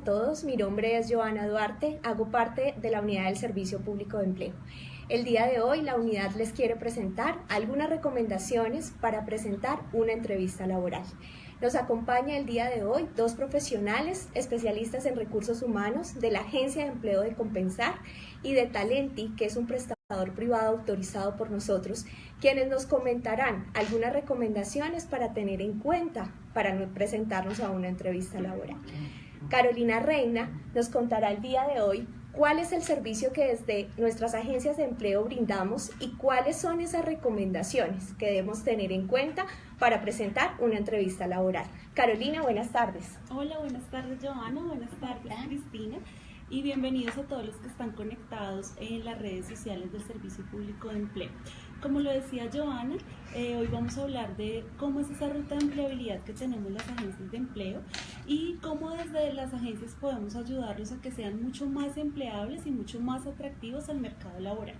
A todos, mi nombre es Joana Duarte, hago parte de la unidad del Servicio Público de Empleo. El día de hoy la unidad les quiere presentar algunas recomendaciones para presentar una entrevista laboral. Nos acompaña el día de hoy dos profesionales especialistas en recursos humanos de la Agencia de Empleo de Compensar y de Talenti, que es un prestador privado autorizado por nosotros, quienes nos comentarán algunas recomendaciones para tener en cuenta para presentarnos a una entrevista laboral. Carolina Reina nos contará el día de hoy cuál es el servicio que desde nuestras agencias de empleo brindamos y cuáles son esas recomendaciones que debemos tener en cuenta para presentar una entrevista laboral. Carolina, buenas tardes. Hola, buenas tardes, Joana, buenas tardes, Cristina, y bienvenidos a todos los que están conectados en las redes sociales del Servicio Público de Empleo. Como lo decía Joana, hoy vamos a hablar de cómo es esa ruta de empleabilidad que tenemos las agencias de empleo y cómo desde las agencias podemos ayudarlos a que sean mucho más empleables y mucho más atractivos al mercado laboral.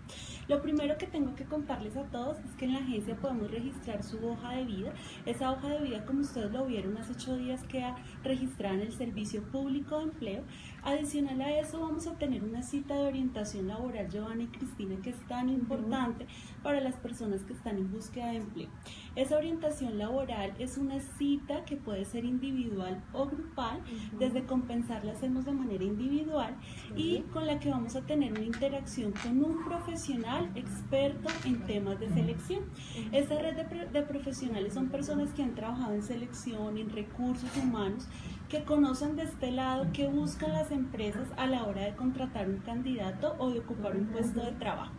Lo primero que tengo que contarles a todos es que en la agencia podemos registrar su hoja de vida. Esa hoja de vida, como ustedes lo vieron hace 8 días, queda registrada en el Servicio Público de Empleo. Adicional a eso, vamos a tener una cita de orientación laboral, Joana y Cristina, que es tan importante para las personas que están en búsqueda de empleo. Esa orientación laboral es una cita que puede ser individual o grupal. Desde Compensar la hacemos de manera individual y con la que vamos a tener una interacción con un profesional experto en temas de selección. Esta red de profesionales son personas que han trabajado en selección, en recursos humanos, que conocen de este lado, que buscan las empresas a la hora de contratar un candidato o de ocupar un puesto de trabajo.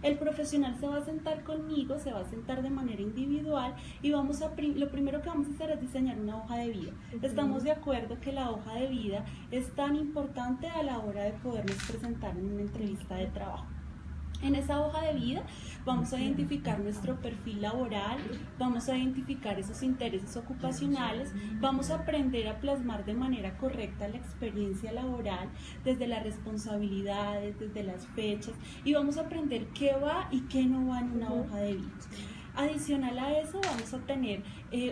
El profesional se va a sentar conmigo, se va a sentar de manera individual y lo primero que vamos a hacer es diseñar una hoja de vida. Estamos de acuerdo que la hoja de vida es tan importante a la hora de podernos presentar en una entrevista de trabajo. En esa hoja de vida vamos a identificar nuestro perfil laboral, vamos a identificar esos intereses ocupacionales, vamos a aprender a plasmar de manera correcta la experiencia laboral, desde las responsabilidades, desde las fechas, y vamos a aprender qué va y qué no va en una hoja de vida. Adicional a eso vamos a tener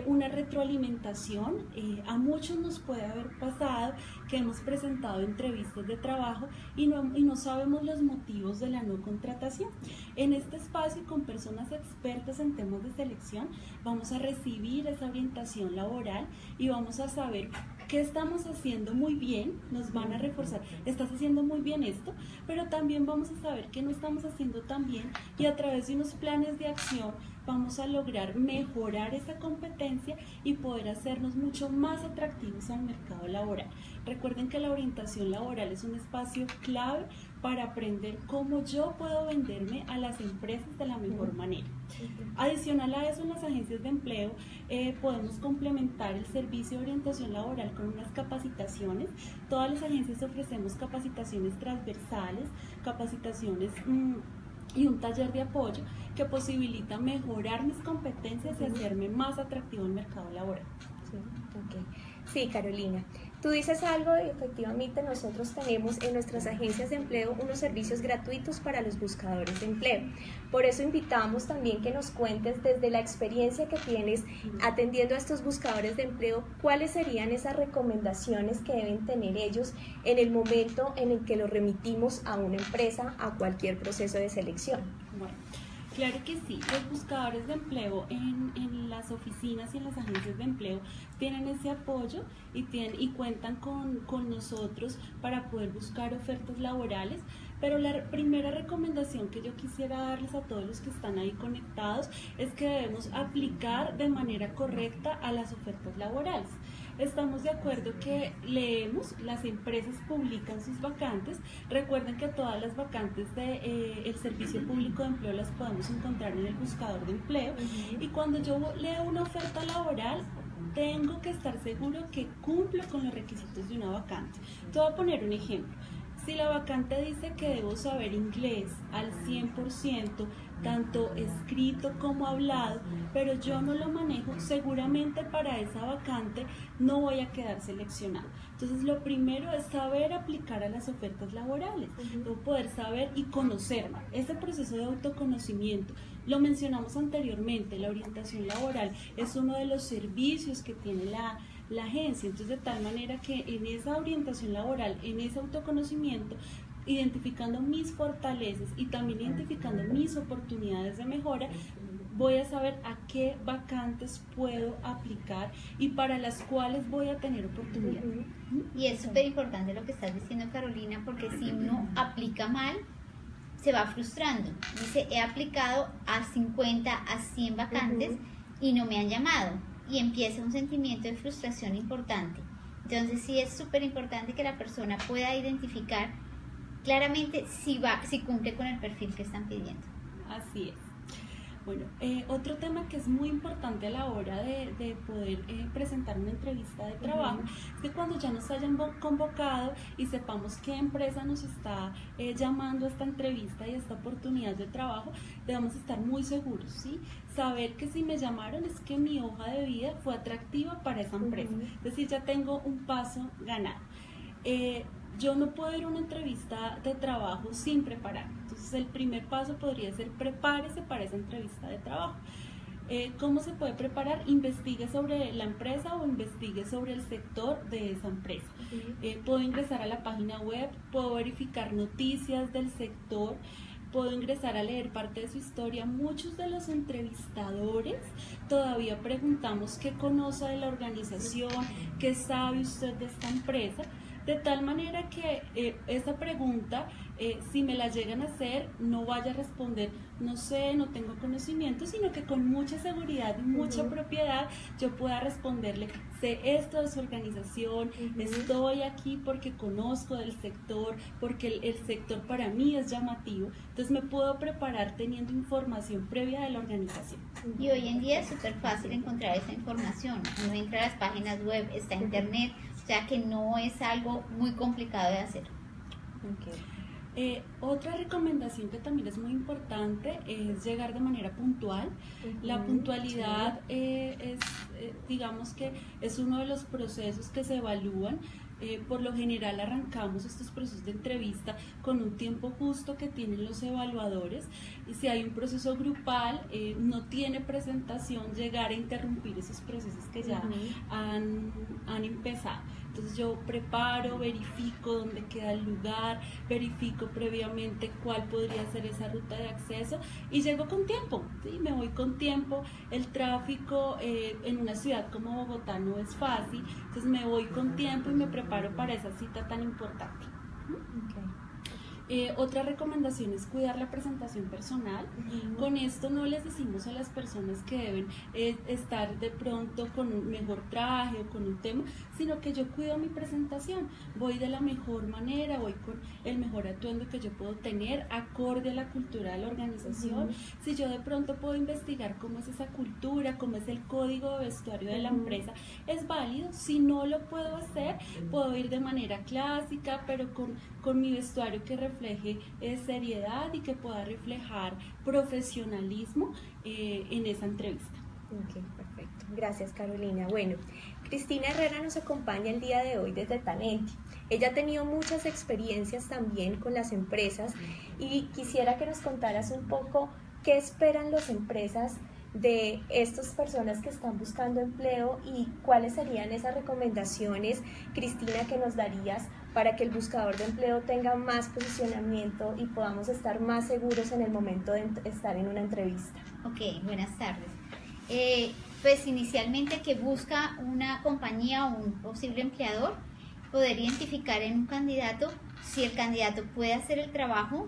una retroalimentación. A muchos nos puede haber pasado que hemos presentado entrevistas de trabajo y no sabemos los motivos de la no contratación. En este espacio, con personas expertas en temas de selección, vamos a recibir esa orientación laboral y vamos a saber qué estamos haciendo muy bien. Nos van a reforzar, estás haciendo muy bien esto, pero también vamos a saber qué no estamos haciendo tan bien y a través de unos planes de acción vamos a lograr mejorar esa competencia y poder hacernos mucho más atractivos al mercado laboral. Recuerden que la orientación laboral es un espacio clave para aprender cómo yo puedo venderme a las empresas de la mejor manera. Adicional a eso, en las agencias de empleo podemos complementar el servicio de orientación laboral con unas capacitaciones. Todas las agencias ofrecemos capacitaciones transversales, capacitaciones y un taller de apoyo que posibilita mejorar mis competencias y hacerme más atractivo en el mercado laboral. Sí, Carolina, tú dices algo y efectivamente nosotros tenemos en nuestras agencias de empleo unos servicios gratuitos para los buscadores de empleo. Por eso invitamos también que nos cuentes desde la experiencia que tienes atendiendo a estos buscadores de empleo, cuáles serían esas recomendaciones que deben tener ellos en el momento en el que los remitimos a una empresa, a cualquier proceso de selección. Bueno, claro que sí, los buscadores de empleo en las oficinas y en las agencias de empleo tienen ese apoyo y cuentan con nosotros para poder buscar ofertas laborales, pero la primera recomendación que yo quisiera darles a todos los que están ahí conectados es que debemos aplicar de manera correcta a las ofertas laborales. Estamos de acuerdo que leemos, las empresas publican sus vacantes. Recuerden que todas las vacantes del Servicio Público de Empleo las podemos encontrar en el buscador de empleo. Y cuando yo leo una oferta laboral, tengo que estar seguro que cumplo con los requisitos de una vacante. Te voy a poner un ejemplo. Si la vacante dice que debo saber inglés al 100%, tanto escrito como hablado, pero yo no lo manejo, seguramente para esa vacante no voy a quedar seleccionado. Entonces, lo primero es saber aplicar a las ofertas laborales, poder saber y conocerme. Ese proceso de autoconocimiento, lo mencionamos anteriormente, la orientación laboral es uno de los servicios que tiene la agencia. Entonces, de tal manera que en esa orientación laboral, en ese autoconocimiento, identificando mis fortalezas y también identificando mis oportunidades de mejora, voy a saber a qué vacantes puedo aplicar y para las cuales voy a tener oportunidad. Y es súper importante lo que estás diciendo, Carolina, porque si uno aplica mal, se va frustrando. Dice, he aplicado a 50, a 100 vacantes y no me han llamado. Y empieza un sentimiento de frustración importante. Entonces sí es súper importante que la persona pueda identificar claramente si cumple con el perfil que están pidiendo. Así es. Bueno, otro tema que es muy importante a la hora de poder presentar una entrevista de trabajo es que cuando ya nos hayan convocado y sepamos qué empresa nos está llamando a esta entrevista y a esta oportunidad de trabajo, debemos estar muy seguros, ¿sí? Saber que si me llamaron es que mi hoja de vida fue atractiva para esa empresa, es decir, ya tengo un paso ganado. Yo no puedo ir a una entrevista de trabajo sin preparar. Entonces el primer paso podría ser prepárese para esa entrevista de trabajo. ¿Cómo se puede preparar? Investigue sobre la empresa o investigue sobre el sector de esa empresa. Puedo ingresar a la página web, puedo verificar noticias del sector, puedo ingresar a leer parte de su historia. Muchos de los entrevistadores todavía preguntamos qué conoce de la organización, qué sabe usted de esta empresa, de tal manera que esa pregunta, si me la llegan a hacer, no vaya a responder, no sé, no tengo conocimiento, sino que con mucha seguridad y mucha propiedad yo pueda responderle, sé esto de su organización, estoy aquí porque conozco del sector, porque el sector para mí es llamativo, entonces me puedo preparar teniendo información previa de la organización. Y hoy en día es súper fácil encontrar esa información, uno entra a las páginas web, está en internet, o sea que no es algo muy complicado de hacer. Otra recomendación que también es muy importante es llegar de manera puntual. La puntualidad digamos que es uno de los procesos que se evalúan. Por lo general arrancamos estos procesos de entrevista con un tiempo justo que tienen los evaluadores, y si hay un proceso grupal no tiene presentación llegar a interrumpir esos procesos que ya han empezado. Entonces yo preparo, verifico dónde queda el lugar, verifico previamente cuál podría ser esa ruta de acceso y llego con tiempo, ¿sí? Me voy con tiempo. El tráfico en una ciudad como Bogotá no es fácil, entonces me voy con tiempo y me preparo para esa cita tan importante. Otra recomendación es cuidar la presentación personal. Con esto no les decimos a las personas que deben estar de pronto con un mejor traje o con un tema, sino que yo cuido mi presentación, voy de la mejor manera, voy con el mejor atuendo que yo puedo tener, acorde a la cultura de la organización. Si yo de pronto puedo investigar cómo es esa cultura, cómo es el código de vestuario de la empresa, es válido. Si no lo puedo hacer, puedo ir de manera clásica, pero con mi vestuario que refleje seriedad y que pueda reflejar profesionalismo en esa entrevista. Ok, perfecto. Gracias, Carolina. Bueno, Cristina Herrera nos acompaña el día de hoy desde Talenti. Ella ha tenido muchas experiencias también con las empresas y quisiera que nos contaras un poco qué esperan las empresas de estas personas que están buscando empleo y cuáles serían esas recomendaciones, Cristina, que nos darías para que el buscador de empleo tenga más posicionamiento y podamos estar más seguros en el momento de estar en una entrevista. Ok, buenas tardes. Pues inicialmente, que busca una compañía o un posible empleador, poder identificar en un candidato si el candidato puede hacer el trabajo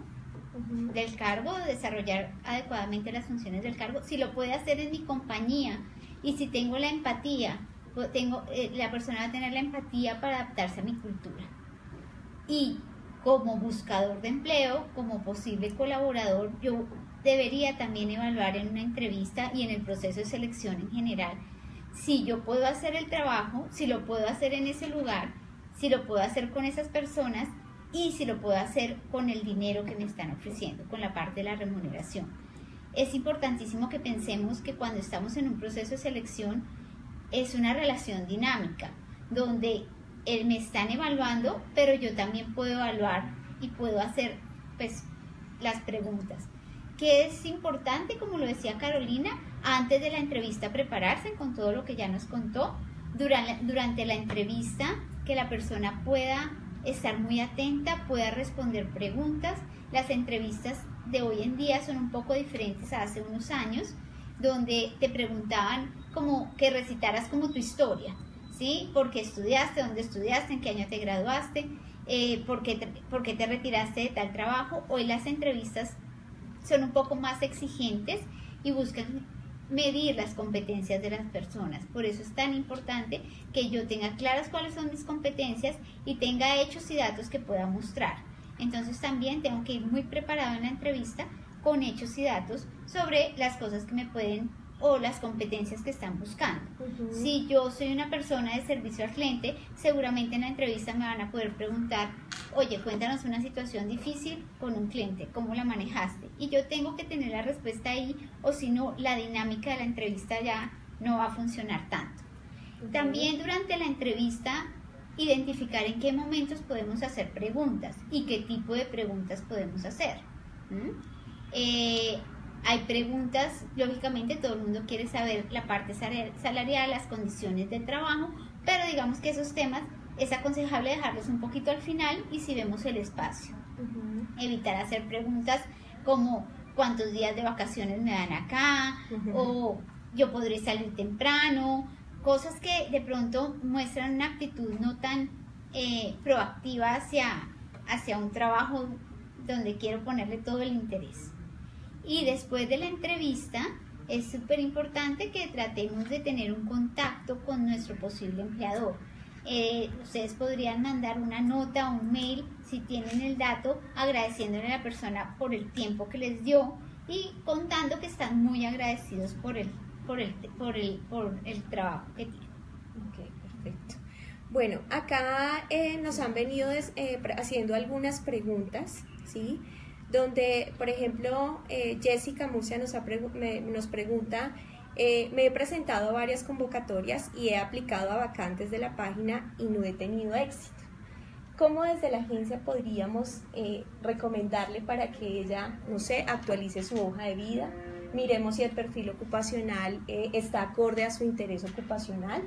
del cargo, desarrollar adecuadamente las funciones del cargo, si lo puede hacer en mi compañía y si tengo la empatía, la persona va a tener la empatía para adaptarse a mi cultura. Y como buscador de empleo, como posible colaborador, yo debería también evaluar en una entrevista y en el proceso de selección en general si yo puedo hacer el trabajo, si lo puedo hacer en ese lugar, si lo puedo hacer con esas personas y si lo puedo hacer con el dinero que me están ofreciendo, con la parte de la remuneración. Es importantísimo que pensemos que cuando estamos en un proceso de selección es una relación dinámica, donde me están evaluando, pero yo también puedo evaluar y puedo hacer pues las preguntas. Que es importante, como lo decía Carolina, antes de la entrevista prepararse con todo lo que ya nos contó, durante la entrevista, que la persona pueda estar muy atenta, pueda responder preguntas. Las entrevistas de hoy en día son un poco diferentes a hace unos años, donde te preguntaban como que recitaras como tu historia, ¿sí? ¿Por qué estudiaste? ¿Dónde estudiaste? ¿En qué año te graduaste? ¿Por qué te retiraste de tal trabajo? Hoy las entrevistas son un poco más exigentes y buscan medir las competencias de las personas. Por eso es tan importante que yo tenga claras cuáles son mis competencias y tenga hechos y datos que pueda mostrar. Entonces también tengo que ir muy preparado en la entrevista con hechos y datos sobre las cosas que me pueden o las competencias que están buscando. Si yo soy una persona de servicio al cliente, seguramente en la entrevista me van a poder preguntar: oye, cuéntanos una situación difícil con un cliente, ¿cómo la manejaste? Y yo tengo que tener la respuesta ahí, o si no, la dinámica de la entrevista ya no va a funcionar tanto. También durante la entrevista, identificar en qué momentos podemos hacer preguntas y qué tipo de preguntas podemos hacer. Hay preguntas, lógicamente todo el mundo quiere saber la parte salarial, las condiciones de trabajo, pero digamos que esos temas es aconsejable dejarlos un poquito al final y si vemos el espacio. Evitar hacer preguntas como ¿cuántos días de vacaciones me dan acá? O ¿yo podré salir temprano? Cosas que de pronto muestran una actitud no tan proactiva hacia un trabajo donde quiero ponerle todo el interés. Y después de la entrevista es súper importante que tratemos de tener un contacto con nuestro posible empleador. Ustedes podrían mandar una nota o un mail si tienen el dato, agradeciéndole a la persona por el tiempo que les dio y contando que están muy agradecidos por el trabajo que tienen. Ok, perfecto. Bueno, acá nos han venido haciendo algunas preguntas, ¿sí? Donde, por ejemplo, Jessica Murcia nos pregunta: me he presentado a varias convocatorias y he aplicado a vacantes de la página y no he tenido éxito. ¿Cómo desde la agencia podríamos recomendarle para que ella, no sé, actualice su hoja de vida? Miremos si el perfil ocupacional está acorde a su interés ocupacional.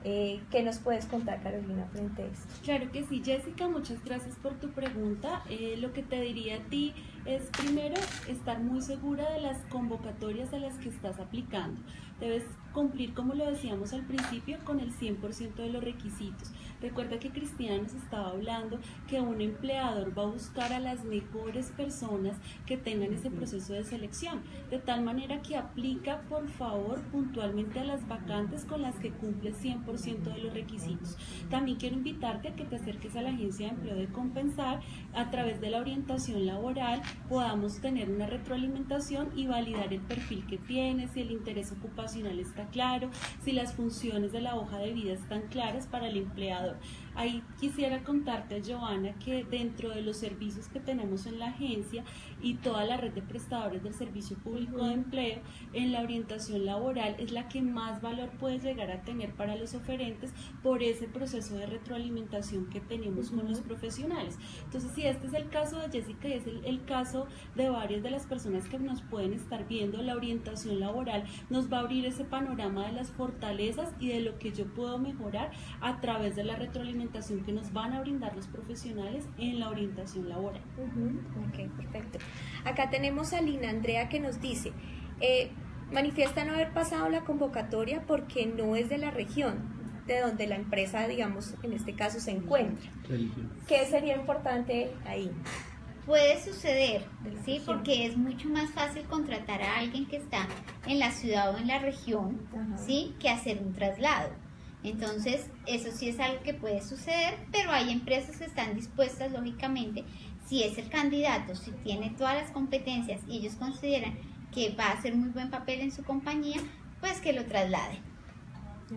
¿Qué nos puedes contar, Carolina, frente a esto? Claro que sí, Jessica, muchas gracias por tu pregunta. Lo que te diría a ti es, primero, estar muy segura de las convocatorias a las que estás aplicando. Debes cumplir, como lo decíamos al principio, con el 100% de los requisitos. Recuerda que Cristina nos estaba hablando que un empleador va a buscar a las mejores personas que tengan ese proceso de selección, de tal manera que aplica, por favor, puntualmente a las vacantes con las que cumple 100% de los requisitos. También quiero invitarte a que te acerques a la Agencia de Empleo de Compensar. A través de la orientación laboral podamos tener una retroalimentación y validar el perfil que tienes, si el interés ocupacional está claro, si las funciones de la hoja de vida están claras para el empleador. Ahí quisiera contarte, Joana, que dentro de los servicios que tenemos en la agencia y toda la red de prestadores del Servicio Público de Empleo, en la orientación laboral es la que más valor puede llegar a tener para los oferentes por ese proceso de retroalimentación que tenemos con los profesionales. Entonces, si este es el caso de Jessica y es el caso de varias de las personas que nos pueden estar viendo, la orientación laboral nos va a abrir ese panorama de las fortalezas y de lo que yo puedo mejorar a través de la retroalimentación que nos van a brindar los profesionales en la orientación laboral. Ok, perfecto. Acá tenemos a Lina Andrea que nos dice: manifiesta no haber pasado la convocatoria porque no es de la región de donde la empresa, digamos, en este caso se encuentra. ¿Qué sería importante ahí? Puede suceder, ¿sí? Porque es mucho más fácil contratar a alguien que está en la ciudad o en la región, ¿sí? Que hacer un traslado. Entonces, eso sí es algo que puede suceder, pero hay empresas que están dispuestas, lógicamente, si es el candidato, si tiene todas las competencias y ellos consideran que va a hacer muy buen papel en su compañía, pues que lo traslade.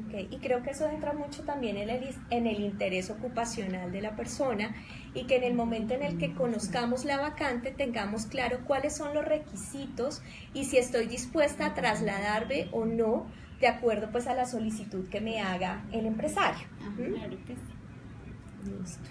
Okay. Y creo que eso entra mucho también en el interés ocupacional de la persona y que en el momento en el que conozcamos la vacante tengamos claro cuáles son los requisitos y si estoy dispuesta a trasladarme o no de acuerdo pues a la solicitud que me haga el empresario. Claro que sí. Listo.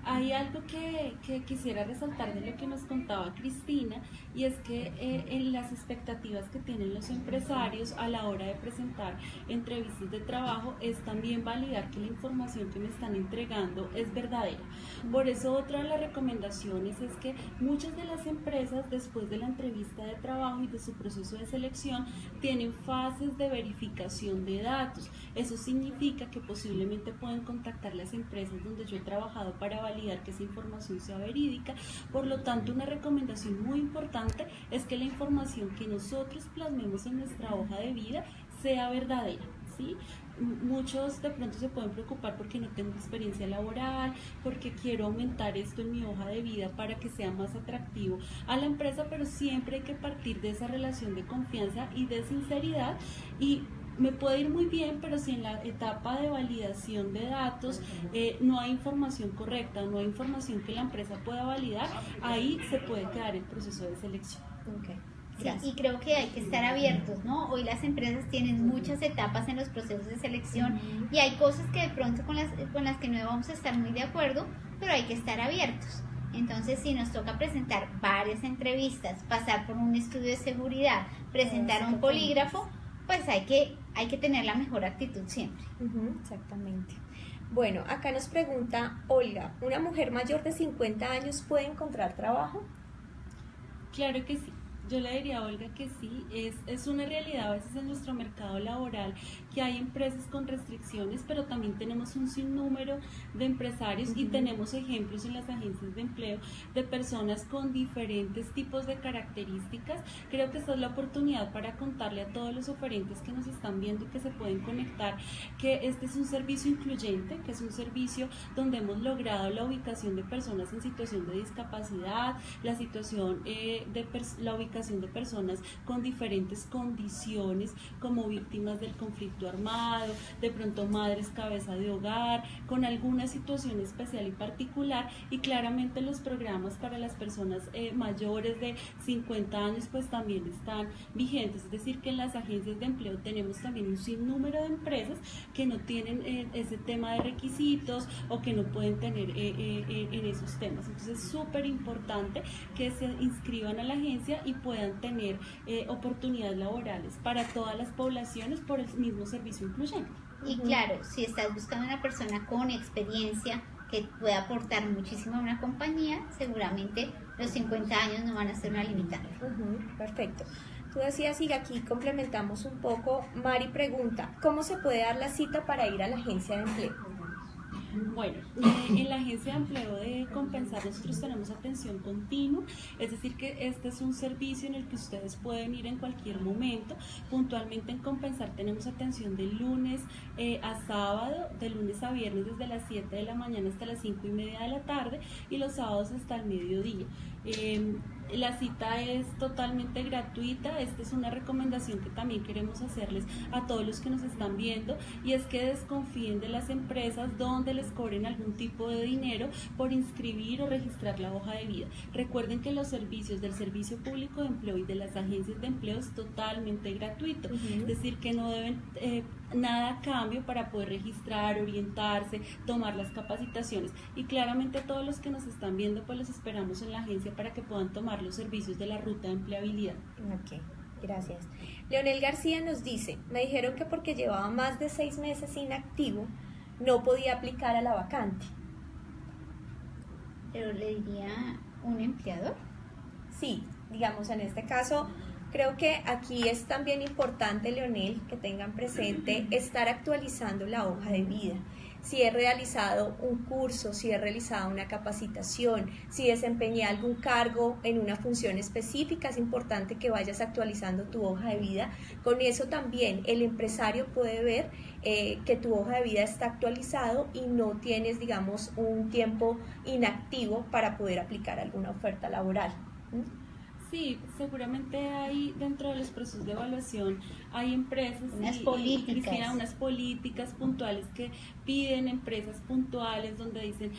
Hay algo que quisiera resaltar de lo que nos contaba Cristina, y es que en las expectativas que tienen los empresarios a la hora de presentar entrevistas de trabajo es también validar que la información que me están entregando es verdadera. Por eso otra de las recomendaciones es que muchas de las empresas, después de la entrevista de trabajo y de su proceso de selección, tienen fases de verificación de datos. Eso significa que posiblemente pueden contactar las empresas donde yo he trabajado para validar que esa información sea verídica. Por lo tanto, una recomendación muy importante es que la información que nosotros plasmemos en nuestra hoja de vida sea verdadera, ¿sí? Muchos de pronto se pueden preocupar porque no tengo experiencia laboral, porque quiero aumentar esto en mi hoja de vida para que sea más atractivo a la empresa, pero siempre hay que partir de esa relación de confianza y de sinceridad. Y me puede ir muy bien, pero si en la etapa de validación de datos no hay información correcta, no hay información que la empresa pueda validar, ahí se puede quedar el proceso de selección. Okay. Sí, y creo que hay que estar abiertos, ¿no? Hoy las empresas tienen muchas etapas en los procesos de selección y hay cosas que de pronto con las que no vamos a estar muy de acuerdo, pero hay que estar abiertos. Entonces, si nos toca presentar varias entrevistas, pasar por un estudio de seguridad, presentar un polígrafo, pues hay que tener la mejor actitud siempre. Exactamente. Bueno, acá nos pregunta Olga, ¿una mujer mayor de 50 años puede encontrar trabajo? Claro que sí. Yo le diría a Olga que sí, es una realidad a veces en nuestro mercado laboral que hay empresas con restricciones, pero también tenemos un sinnúmero de empresarios y tenemos ejemplos en las agencias de empleo de personas con diferentes tipos de características. Creo que esta es la oportunidad para contarle a todos los oferentes que nos están viendo y que se pueden conectar que este es un servicio incluyente, que es un servicio donde hemos logrado la ubicación de personas en situación de discapacidad, la ubicación de personas con diferentes condiciones como víctimas del conflicto armado, de pronto madres cabeza de hogar, con alguna situación especial y particular, y claramente los programas para las personas mayores de 50 años pues también están vigentes, es decir que en las agencias de empleo tenemos también un sinnúmero de empresas que no tienen ese tema de requisitos o que no pueden tener en esos temas. Entonces es súper importante que se inscriban a la agencia y puedan tener oportunidades laborales para todas las poblaciones por el mismo servicio incluyente. Y claro, si estás buscando una persona con experiencia que pueda aportar muchísimo a una compañía, seguramente los 50 años no van a ser una limitante. Perfecto. Tú decías, y aquí complementamos un poco. Mari pregunta, ¿cómo se puede dar la cita para ir a la agencia de empleo? Bueno, en la agencia de empleo de Compensar nosotros tenemos atención continua, es decir que este es un servicio en el que ustedes pueden ir en cualquier momento. Puntualmente en Compensar tenemos atención de lunes a sábado, de lunes a viernes desde las 7 de la mañana hasta las 5:30 de la tarde y los sábados hasta el mediodía. La cita es totalmente gratuita. Esta es una recomendación que también queremos hacerles a todos los que nos están viendo, y es que desconfíen de las empresas donde les cobren algún tipo de dinero por inscribir o registrar la hoja de vida. Recuerden que los servicios del Servicio Público de Empleo y de las agencias de empleo es totalmente gratuito, es decir que no deben nada a cambio para poder registrar, orientarse, tomar las capacitaciones, y claramente todos los que nos están viendo pues los esperamos en la agencia para que puedan tomar los servicios de la ruta de empleabilidad. Ok, gracias. Leonel García nos dice, me dijeron que porque llevaba más de 6 meses inactivo no podía aplicar a la vacante. ¿Pero le diría un empleador? Sí, digamos en este caso, creo que aquí es también importante, Leonel, que tengan presente estar actualizando la hoja de vida. Si he realizado un curso, si he realizado una capacitación, si desempeñé algún cargo en una función específica, es importante que vayas actualizando tu hoja de vida. Con eso también el empresario puede ver que tu hoja de vida está actualizado y no tienes, digamos, un tiempo inactivo para poder aplicar alguna oferta laboral. Sí, seguramente hay dentro de los procesos de evaluación, hay empresas unas políticas puntuales que piden, empresas puntuales donde dicen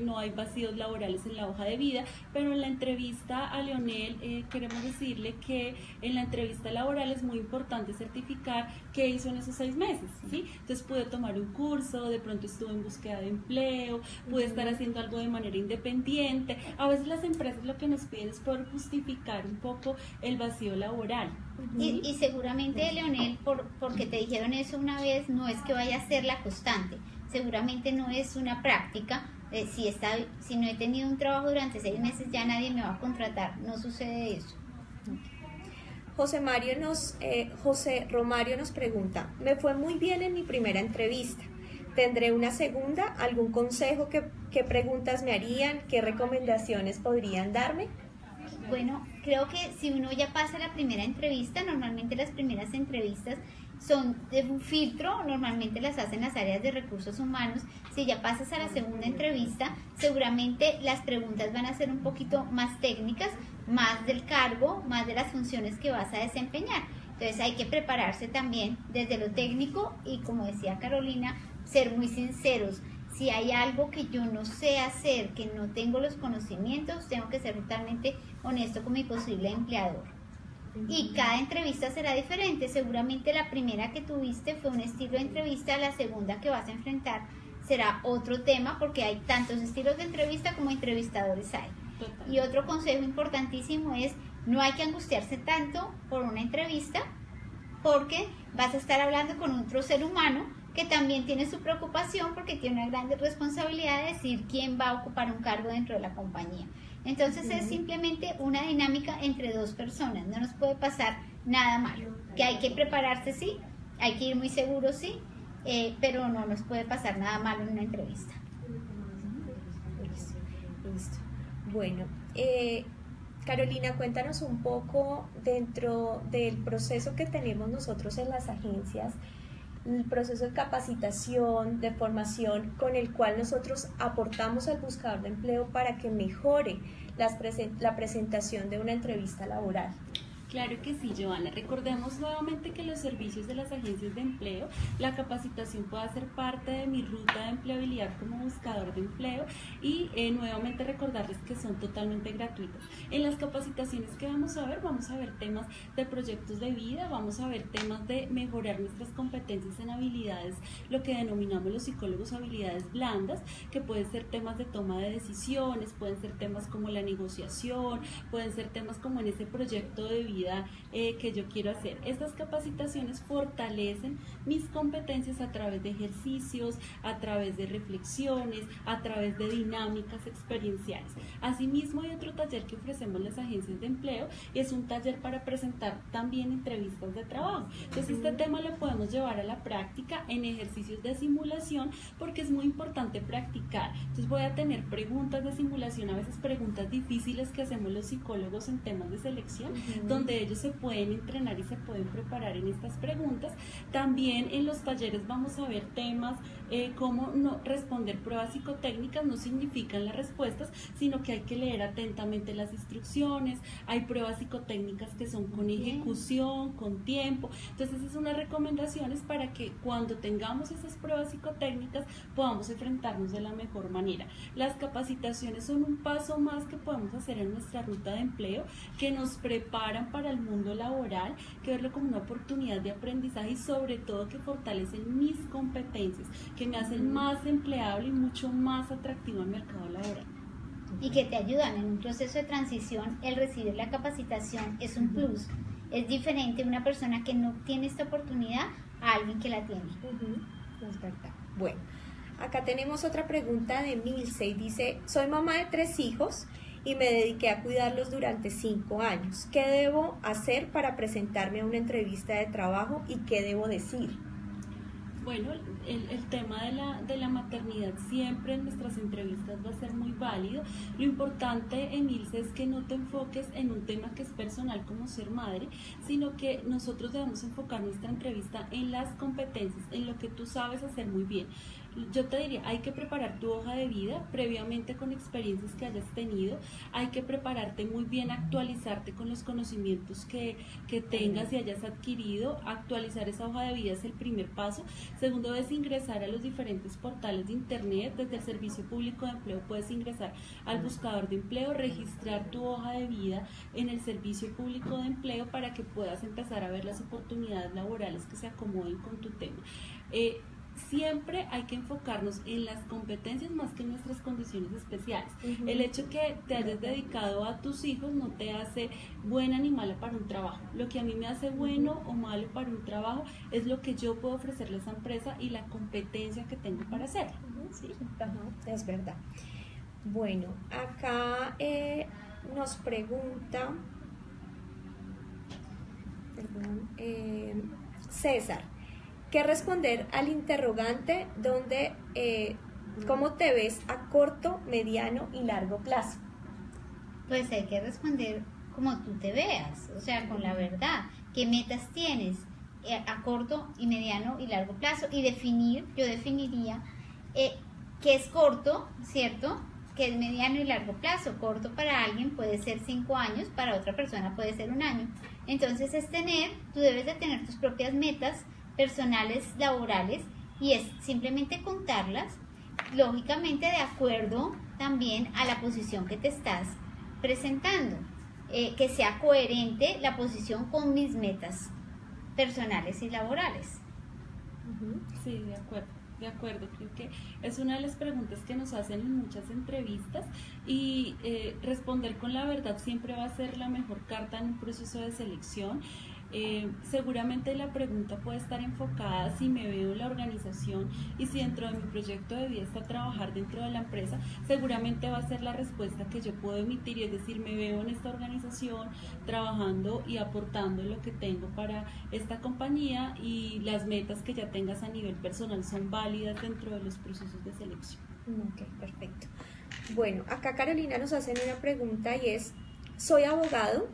no hay vacíos laborales en la hoja de vida, pero en la entrevista a Leonel queremos decirle que en la entrevista laboral es muy importante certificar qué hizo en esos 6 meses, ¿sí? Entonces pude tomar un curso, de pronto estuve en búsqueda de empleo, pude estar haciendo algo de manera independiente. A veces las empresas lo que nos piden es poder justificar un poco el vacío laboral. Y seguramente, Leonel, porque te dijeron eso una vez, no es que vaya a ser la constante, seguramente no es una práctica. Si no he tenido un trabajo durante 6 meses, ya nadie me va a contratar, no sucede eso. José Romario nos pregunta, me fue muy bien en mi primera entrevista, ¿tendré una segunda? ¿Algún consejo? ¿Qué preguntas me harían? ¿Qué recomendaciones podrían darme? Bueno, creo que si uno ya pasa la primera entrevista, normalmente las primeras entrevistas son de un filtro, normalmente las hacen las áreas de recursos humanos. Si ya pasas a la segunda entrevista, seguramente las preguntas van a ser un poquito más técnicas, más del cargo, más de las funciones que vas a desempeñar. Entonces hay que prepararse también desde lo técnico y, como decía Carolina, ser muy sinceros. Si hay algo que yo no sé hacer, que no tengo los conocimientos, tengo que ser totalmente honesto con mi posible empleador. Y cada entrevista será diferente. Seguramente la primera que tuviste fue un estilo de entrevista, la segunda que vas a enfrentar será otro tema, porque hay tantos estilos de entrevista como entrevistadores hay. Total. Y otro consejo importantísimo es, no hay que angustiarse tanto por una entrevista, porque vas a estar hablando con otro ser humano que también tiene su preocupación, porque tiene una gran responsabilidad de decir quién va a ocupar un cargo dentro de la compañía. Entonces es simplemente una dinámica entre dos personas, no nos puede pasar nada malo. Que hay que prepararse, sí, hay que ir muy seguro, sí, pero no nos puede pasar nada malo en una entrevista. Listo. Bueno, Carolina, cuéntanos un poco dentro del proceso que tenemos nosotros en las agencias, el proceso de capacitación, de formación con el cual nosotros aportamos al buscador de empleo para que mejore la presentación de una entrevista laboral. Claro que sí, Joana. Recordemos nuevamente que los servicios de las agencias de empleo, la capacitación puede ser parte de mi ruta de empleabilidad como buscador de empleo y nuevamente recordarles que son totalmente gratuitas. En las capacitaciones que vamos a ver temas de proyectos de vida, vamos a ver temas de mejorar nuestras competencias en habilidades, lo que denominamos los psicólogos habilidades blandas, que pueden ser temas de toma de decisiones, pueden ser temas como la negociación, pueden ser temas como en ese proyecto de vida que yo quiero hacer. Estas capacitaciones fortalecen mis competencias a través de ejercicios, a través de reflexiones, a través de dinámicas experienciales. Asimismo, hay otro taller que ofrecemos las agencias de empleo y es un taller para presentar también entrevistas de trabajo. Entonces, este tema lo podemos llevar a la práctica en ejercicios de simulación, porque es muy importante practicar. Entonces, voy a tener preguntas de simulación, a veces preguntas difíciles que hacemos los psicólogos en temas de selección, donde ellos se pueden entrenar y se pueden preparar en estas preguntas. También en los talleres vamos a ver temas como no responder pruebas psicotécnicas. No significan las respuestas, sino que hay que leer atentamente las instrucciones. Hay pruebas psicotécnicas que son con ejecución, con tiempo. Entonces, es unas recomendaciones para que cuando tengamos esas pruebas psicotécnicas podamos enfrentarnos de la mejor manera. Las capacitaciones son un paso más que podemos hacer en nuestra ruta de empleo, que nos preparan para el mundo laboral, que verlo como una oportunidad de aprendizaje y sobre todo que fortalecen mis competencias, que me hacen más empleable y mucho más atractivo al mercado laboral. Y que te ayudan en un proceso de transición. El recibir la capacitación es un plus. Es diferente una persona que no tiene esta oportunidad a alguien que la tiene. Es verdad. Bueno, acá tenemos otra pregunta de Milce y dice, soy mamá de 3 hijos y me dediqué a cuidarlos durante 5 años. ¿Qué debo hacer para presentarme a una entrevista de trabajo y qué debo decir? Bueno, el tema de la maternidad siempre en nuestras entrevistas va a ser muy válido. Lo importante, Emilce, es que no te enfoques en un tema que es personal como ser madre, sino que nosotros debemos enfocar nuestra entrevista en las competencias, en lo que tú sabes hacer muy bien. Yo te diría, hay que preparar tu hoja de vida previamente con experiencias que hayas tenido, hay que prepararte muy bien, actualizarte con los conocimientos que tengas y hayas adquirido. Actualizar esa hoja de vida es el primer paso. Segundo es ingresar a los diferentes portales de internet. Desde el Servicio Público de Empleo puedes ingresar al buscador de empleo, registrar tu hoja de vida en el Servicio Público de Empleo para que puedas empezar a ver las oportunidades laborales que se acomoden con tu tema. Siempre hay que enfocarnos en las competencias más que en nuestras condiciones especiales. El hecho que te hayas dedicado a tus hijos no te hace buena ni mala para un trabajo. Lo que a mí me hace bueno o malo para un trabajo es lo que yo puedo ofrecerle a esa empresa y la competencia que tengo para hacerlo. Sí, es verdad. Bueno, acá nos pregunta César, ¿qué responder al interrogante donde cómo te ves a corto, mediano y largo plazo? Pues hay que responder como tú te veas, o sea, con la verdad. ¿Qué metas tienes a corto y mediano y largo plazo? Y yo definiría qué es corto, ¿cierto? Que es mediano y largo plazo. Corto para alguien puede ser 5 años, para otra persona puede ser 1 año. Entonces tú debes de tener tus propias metas personales, laborales, y es simplemente contarlas, lógicamente de acuerdo también a la posición que te estás presentando, que sea coherente la posición con mis metas personales y laborales. Sí, de acuerdo, creo que es una de las preguntas que nos hacen en muchas entrevistas y responder con la verdad siempre va a ser la mejor carta en un proceso de selección. Seguramente la pregunta puede estar enfocada si me veo en la organización y si dentro de mi proyecto de vida está trabajar dentro de la empresa, seguramente va a ser la respuesta que yo puedo emitir, y es decir, me veo en esta organización trabajando y aportando lo que tengo para esta compañía, y las metas que ya tengas a nivel personal son válidas dentro de los procesos de selección. Ok, perfecto. Bueno, acá Carolina nos hace una pregunta y es, soy abogado,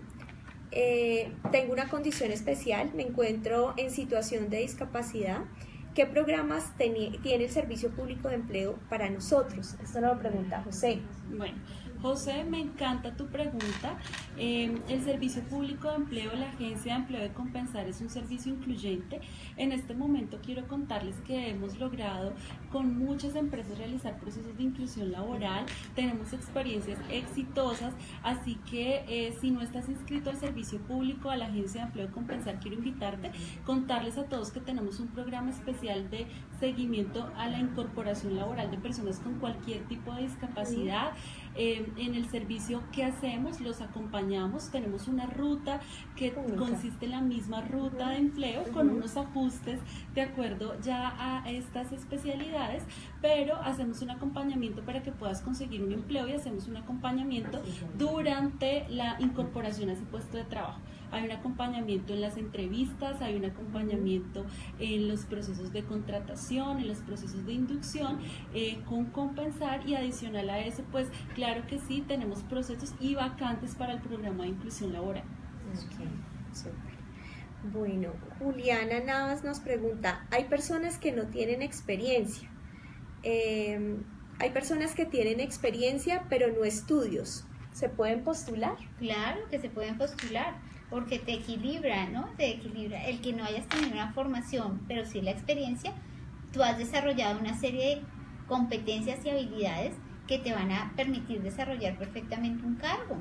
tengo una condición especial, me encuentro en situación de discapacidad. ¿Qué programas tiene el Servicio Público de Empleo para nosotros? Esto nos lo pregunta José. Bueno, José, me encanta tu pregunta. El Servicio Público de Empleo, la Agencia de Empleo de Compensar, es un servicio incluyente. En este momento quiero contarles que hemos logrado con muchas empresas realizar procesos de inclusión laboral. Tenemos experiencias exitosas, así que si no estás inscrito al Servicio Público, a la Agencia de Empleo de Compensar, quiero invitarte, contarles a todos que tenemos un programa especial de seguimiento a la incorporación laboral de personas con cualquier tipo de discapacidad. En el servicio que hacemos, los acompañamos, tenemos una ruta que consiste en la misma ruta de empleo con unos ajustes de acuerdo ya a estas especialidades, pero hacemos un acompañamiento para que puedas conseguir un empleo y hacemos un acompañamiento durante la incorporación a ese puesto de trabajo. Hay un acompañamiento en las entrevistas, hay un acompañamiento en los procesos de contratación, en los procesos de inducción, con Compensar, y adicional a eso, pues claro que sí, tenemos procesos y vacantes para el programa de inclusión laboral. Okay, súper. Bueno, Juliana Navas nos pregunta, hay personas que no tienen experiencia, hay personas que tienen experiencia pero no estudios, ¿se pueden postular? Claro que se pueden postular, porque te equilibra, ¿no? Te equilibra. El que no hayas tenido una formación, pero sí la experiencia, tú has desarrollado una serie de competencias y habilidades que te van a permitir desarrollar perfectamente un cargo.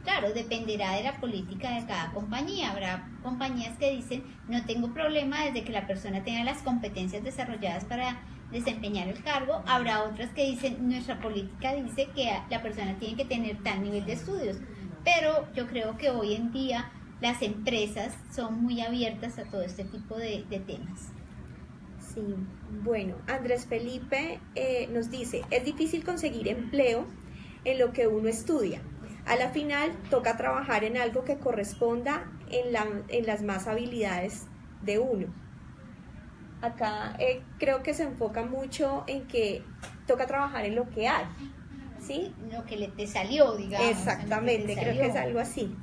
Claro, dependerá de la política de cada compañía. Habrá compañías que dicen, no tengo problema desde que la persona tenga las competencias desarrolladas para desempeñar el cargo. Habrá otras que dicen, nuestra política dice que la persona tiene que tener tal nivel de estudios. Pero yo creo que hoy en día las empresas son muy abiertas a todo este tipo de temas. Sí, bueno, Andrés Felipe nos dice, es difícil conseguir empleo en lo que uno estudia. A la final toca trabajar en algo que corresponda en las más habilidades de uno. Acá creo que se enfoca mucho en que toca trabajar en lo que hay, ¿sí? Lo que te salió, digamos. Exactamente, creo que es algo así.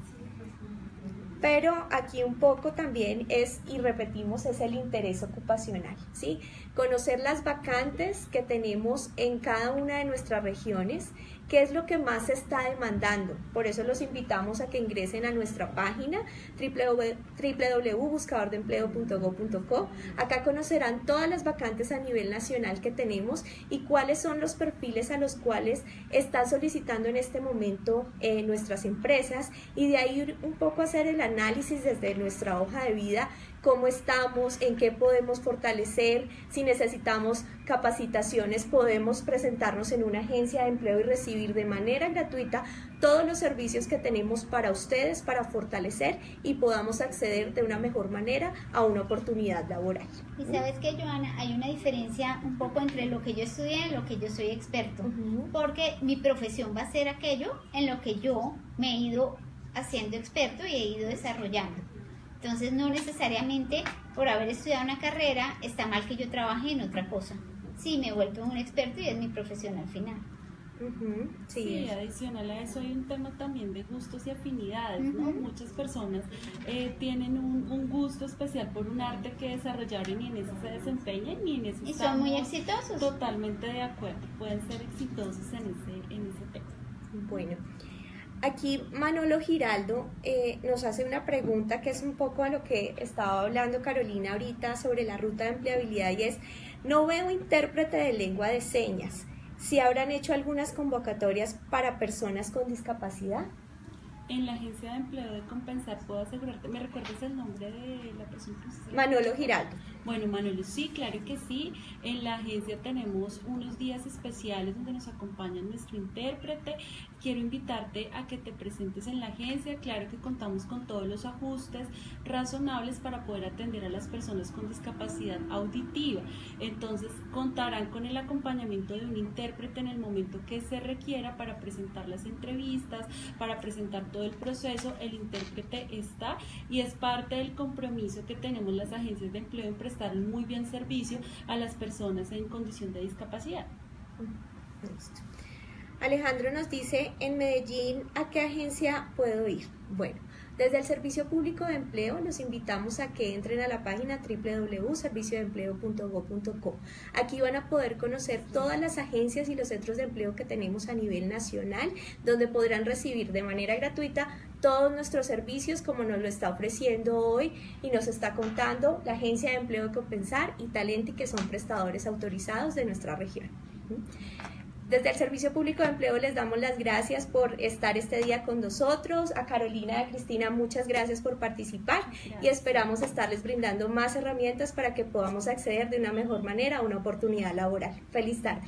pero aquí un poco también es, y repetimos, es el interés ocupacional, ¿sí? Conocer las vacantes que tenemos en cada una de nuestras regiones, qué es lo que más se está demandando. Por eso los invitamos a que ingresen a nuestra página www.buscadordeempleo.go.co. Acá conocerán todas las vacantes a nivel nacional que tenemos y cuáles son los perfiles a los cuales están solicitando en este momento nuestras empresas, y de ahí un poco hacer el análisis desde nuestra hoja de vida, cómo estamos, en qué podemos fortalecer, si necesitamos capacitaciones podemos presentarnos en una agencia de empleo y recibir de manera gratuita todos los servicios que tenemos para ustedes, para fortalecer y podamos acceder de una mejor manera a una oportunidad laboral. Y sabes que, Joana, hay una diferencia un poco entre lo que yo estudié y lo que yo soy experto, porque mi profesión va a ser aquello en lo que yo me he ido haciendo experto y he ido desarrollando. Entonces no necesariamente por haber estudiado una carrera está mal que yo trabaje en otra cosa. Sí, me he vuelto un experto y es mi profesión al final. Sí, adicional a eso hay un tema también de gustos y afinidades, ¿no? Muchas personas tienen un gusto especial por un arte que desarrollaron y en eso se desempeñan y en eso y son muy exitosos. Totalmente de acuerdo, pueden ser exitosos en ese tema. Bueno, aquí Manolo Giraldo nos hace una pregunta que es un poco a lo que estaba hablando Carolina ahorita sobre la ruta de empleabilidad, y es: no veo intérprete de lengua de señas. ¿Si habrán hecho algunas convocatorias para personas con discapacidad? En la agencia de empleo de Compensar, puedo asegurarte, ¿me recuerdas el nombre de la persona que se... Manolo Giraldo. Bueno, Manolo, sí, claro que sí. En la agencia tenemos unos días especiales donde nos acompaña nuestro intérprete. Quiero invitarte a que te presentes en la agencia. Claro que contamos con todos los ajustes razonables para poder atender a las personas con discapacidad auditiva. Entonces, contarán con el acompañamiento de un intérprete en el momento que se requiera para presentar las entrevistas, para presentar todo el proceso. El intérprete está y es parte del compromiso que tenemos las agencias de empleo en prestar un muy bien servicio a las personas en condición de discapacidad. Listo. Alejandro nos dice: en Medellín, ¿a qué agencia puedo ir? Bueno, desde el Servicio Público de Empleo los invitamos a que entren a la página www.serviciodeempleo.go.co. Aquí van a poder conocer todas las agencias y los centros de empleo que tenemos a nivel nacional, donde podrán recibir de manera gratuita todos nuestros servicios, como nos lo está ofreciendo hoy y nos está contando la Agencia de Empleo de Compensar y Talenti, que son prestadores autorizados de nuestra región. Desde el Servicio Público de Empleo les damos las gracias por estar este día con nosotros. A Carolina y a Cristina, muchas gracias por participar. Gracias. Y esperamos estarles brindando más herramientas para que podamos acceder de una mejor manera a una oportunidad laboral. Feliz tarde.